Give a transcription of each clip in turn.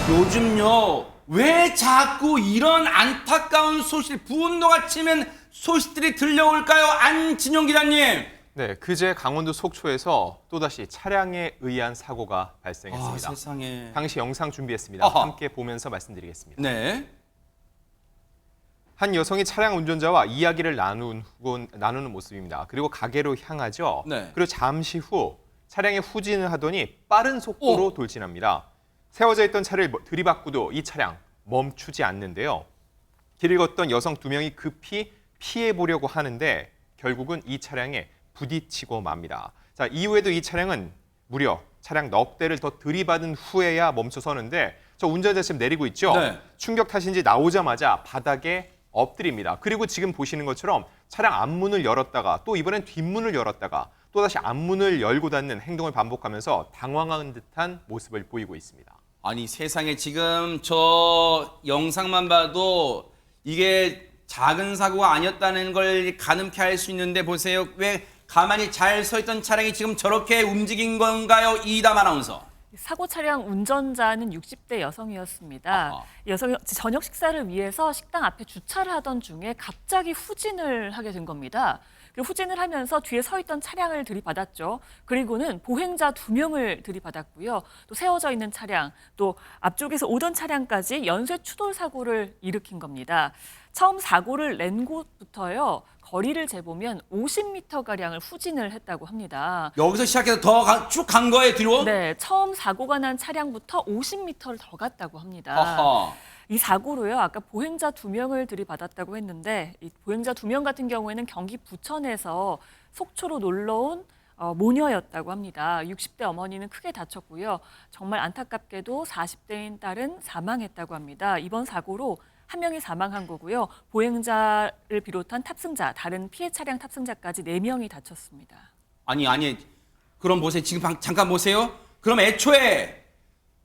요즘요, 왜 자꾸 이런 안타까운 소식, 분노가 치면 소식들이 들려올까요? 안진용 기자님. 네, 그제 강원도 속초에서 또다시 차량에 의한 사고가 발생했습니다. 세상에. 당시 영상 준비했습니다. 아하. 함께 보면서 말씀드리겠습니다. 네. 한 여성이 차량 운전자와 이야기를 나누는 모습입니다. 그리고 가게로 향하죠. 네. 그리고 잠시 후 차량에 후진을 하더니 빠른 속도로 돌진합니다. 세워져 있던 차를 들이받고도 이 차량 멈추지 않는데요. 길을 걷던 여성 2명이 급히 피해 보려고 하는데 결국은 이 차량에 부딪히고 맙니다. 자, 이후에도 이 차량은 무려 차량 넉 대를 더 들이받은 후에야 멈춰서는데 저 운전자 지금 내리고 있죠? 네. 충격 탓인지 나오자마자 바닥에 엎드립니다. 그리고 지금 보시는 것처럼 차량 앞문을 열었다가 또 이번엔 뒷문을 열었다가 또다시 앞문을 열고 닫는 행동을 반복하면서 당황한 듯한 모습을 보이고 있습니다. 아니, 세상에 지금 저 영상만 봐도 이게 작은 사고가 아니었다는 걸 가늠케 할 수 있는데 보세요. 왜 가만히 잘 서 있던 차량이 지금 저렇게 움직인 건가요? 이담 아나운서. 사고 차량 운전자는 60대 여성이었습니다. 아하. 여성이 저녁 식사를 위해서 식당 앞에 주차를 하던 중에 갑자기 후진을 하게 된 겁니다. 그리고 후진을 하면서 뒤에 서 있던 차량을 들이받았죠. 그리고는 보행자 2명을 들이받았고요. 또 세워져 있는 차량, 또 앞쪽에서 오던 차량까지 연쇄 추돌 사고를 일으킨 겁니다. 처음 사고를 낸 곳부터요. 거리를 재보면 50m가량을 후진을 했다고 합니다. 여기서 시작해서 더 쭉 간 거예요, 뒤로? 네, 처음 사고가 난 차량부터 50m를 더 갔다고 합니다. 아하. 이 사고로요, 아까 보행자 2명을 들이받았다고 했는데 이 보행자 2명 같은 경우에는 경기 부천에서 속초로 놀러 온 모녀였다고 합니다. 60대 어머니는 크게 다쳤고요. 정말 안타깝게도 40대인 딸은 사망했다고 합니다. 이번 사고로 한 명이 사망한 거고요. 보행자를 비롯한 탑승자, 다른 피해 차량 탑승자까지 4명이 다쳤습니다. 아니. 그럼 보세요. 지금 잠깐 보세요. 그럼 애초에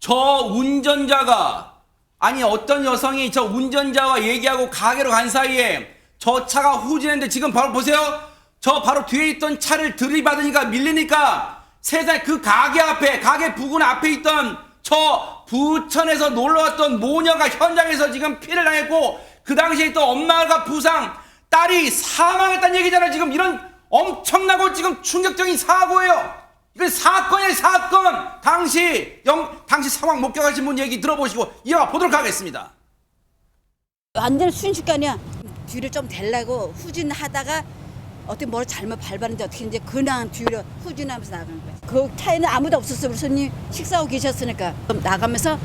저 운전자가 아니 어떤 여성이 저 운전자와 얘기하고 가게로 간 사이에 저 차가 후진했는데 지금 바로 보세요. 저 바로 뒤에 있던 차를 들이받으니까 밀리니까 세상에 그 가게 앞에 가게 부근 앞에 있던 저 부천에서 놀러왔던 모녀가 현장에서 지금 피해를 당했고 그 당시에 있던 엄마가 부상 딸이 사망했다는 얘기잖아요. 지금 이런 엄청나고 지금 충격적인 사고예요. 이건 사건이에요, 사건. 당시 상황 목격하신 분 얘기 들어보시고 이어가 보도록 하겠습니다. 완전 순식간이야. 뒤를 좀 대려고 후진하다가 어떻게 뭘 잘못 밟았는지 어떻게 이제 그냥 뒤로 후진하면서 나간 거야. 그 차에는 아무도 없었어. 우리 손님 식사하고 계셨으니까. 그럼 나가면서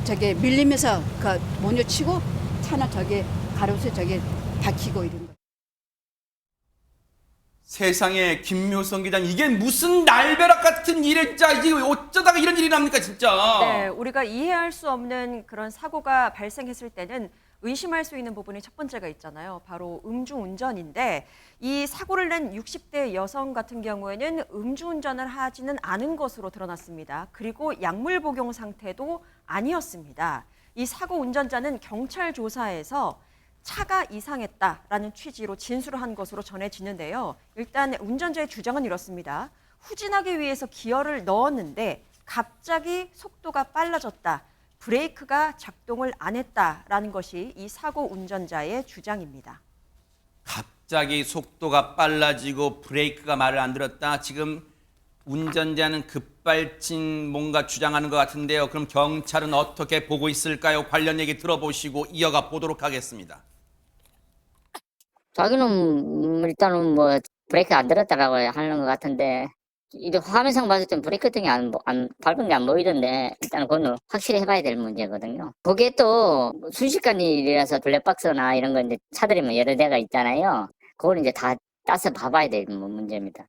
저기 밀리면서 그 모녀 치고 차는 저기 가로수 저기 박히고 이런 거. 세상에 김묘성 기자님 이게 무슨 날벼락 같은 일에 진짜 이게 어쩌다가 이런 일이 납니까 진짜. 네, 우리가 이해할 수 없는 그런 사고가 발생했을 때는 의심할 수 있는 부분이 첫 번째가 있잖아요. 바로 음주운전인데 이 사고를 낸 60대 여성 같은 경우에는 음주운전을 하지는 않은 것으로 드러났습니다. 그리고 약물 복용 상태도 아니었습니다. 이 사고 운전자는 경찰 조사에서 차가 이상했다라는 취지로 진술을 한 것으로 전해지는데요. 일단 운전자의 주장은 이렇습니다. 후진하기 위해서 기어를 넣었는데 갑자기 속도가 빨라졌다. 브레이크가 작동을 안 했다라는 것이 이 사고 운전자의 주장입니다. 갑자기 속도가 빨라지고 브레이크가 말을 안 들었다. 지금 운전자는 급발진 뭔가 주장하는 것 같은데요. 그럼 경찰은 어떻게 보고 있을까요? 관련 얘기 들어보시고 이어가 보도록 하겠습니다. 자기는 일단은 뭐 브레이크 안 들었다라고 하는 것 같은데 이 화면상 봤을 땐 브레이크 등이 안 밟은 게 안 보이던데 일단은 그건 확실히 해봐야 될 문제거든요. 그게 또 순식간 일이라서 블랙박스나 이런 거 이제 차들이 뭐 여러 대가 있잖아요. 그걸 이제 다 따서 봐봐야 될 문제입니다.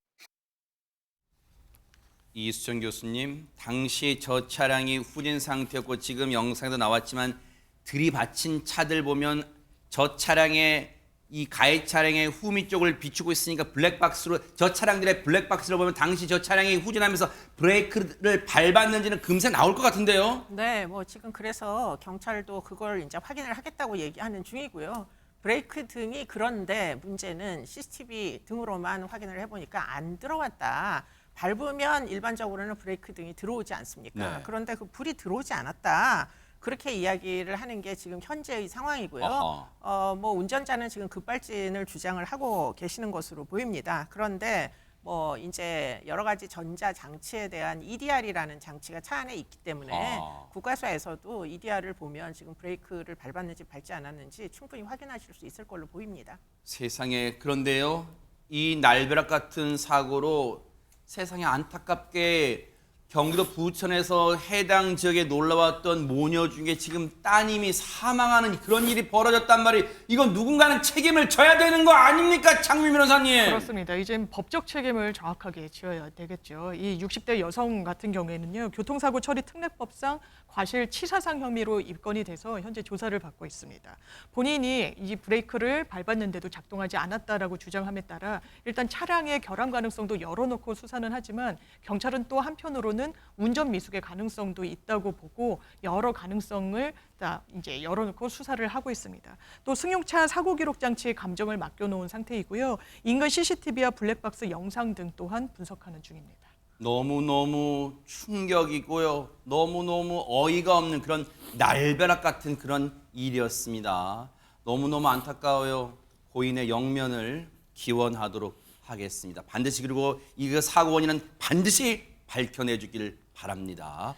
이수정 교수님, 당시 저 차량이 후진 상태였고 지금 영상에도 나왔지만 들이받친 차들 보면 저 차량의 이 가해 차량의 후미 쪽을 비추고 있으니까 블랙박스로 저 차량들의 블랙박스를 보면 당시 저 차량이 후진하면서 브레이크를 밟았는지는 금세 나올 것 같은데요. 네, 뭐 지금 그래서 경찰도 그걸 이제 확인을 하겠다고 얘기하는 중이고요. 브레이크 등이 그런데 문제는 CCTV 등으로만 확인을 해보니까 안 들어왔다. 밟으면 일반적으로는 브레이크 등이 들어오지 않습니까? 네. 그런데 그 불이 들어오지 않았다. 그렇게 이야기를 하는 게 지금 현재의 상황이고요. 뭐 운전자는 지금 급발진을 주장을 하고 계시는 것으로 보입니다. 그런데 뭐 이제 여러 가지 전자 장치에 대한 EDR이라는 장치가 차 안에 있기 때문에 국가서에서도 EDR을 보면 지금 브레이크를 밟았는지 밟지 않았는지 충분히 확인하실 수 있을 걸로 보입니다. 세상에, 그런데요, 이 날벼락 같은 사고로 세상에 안타깝게 경기도 부천에서 해당 지역에 놀러 왔던 모녀 중에 지금 따님이 사망하는 그런 일이 벌어졌단 말이, 이건 누군가는 책임을 져야 되는 거 아닙니까, 장미 변호사님? 그렇습니다. 이제 법적 책임을 정확하게 지어야 되겠죠. 이 60대 여성 같은 경우에는요, 교통사고 처리 특례법상 과실치사상 혐의로 입건이 돼서 현재 조사를 받고 있습니다. 본인이 이 브레이크를 밟았는데도 작동하지 않았다라고 주장함에 따라 일단 차량의 결함 가능성도 열어놓고 수사는 하지만 경찰은 또 한편으로는 운전 미숙의 가능성도 있다고 보고 여러 가능성을 다 이제 열어놓고 수사를 하고 있습니다. 또 승용차 사고 기록 장치에 감정을 맡겨놓은 상태이고요. 인근 CCTV와 블랙박스 영상 등 또한 분석하는 중입니다. 너무너무 충격이고요. 너무너무 어이가 없는 그런 날벼락 같은 그런 일이었습니다. 너무너무 안타까워요. 고인의 영면을 기원하도록 하겠습니다. 반드시, 그리고 이 사고 원인은 반드시 밝혀내주길 바랍니다.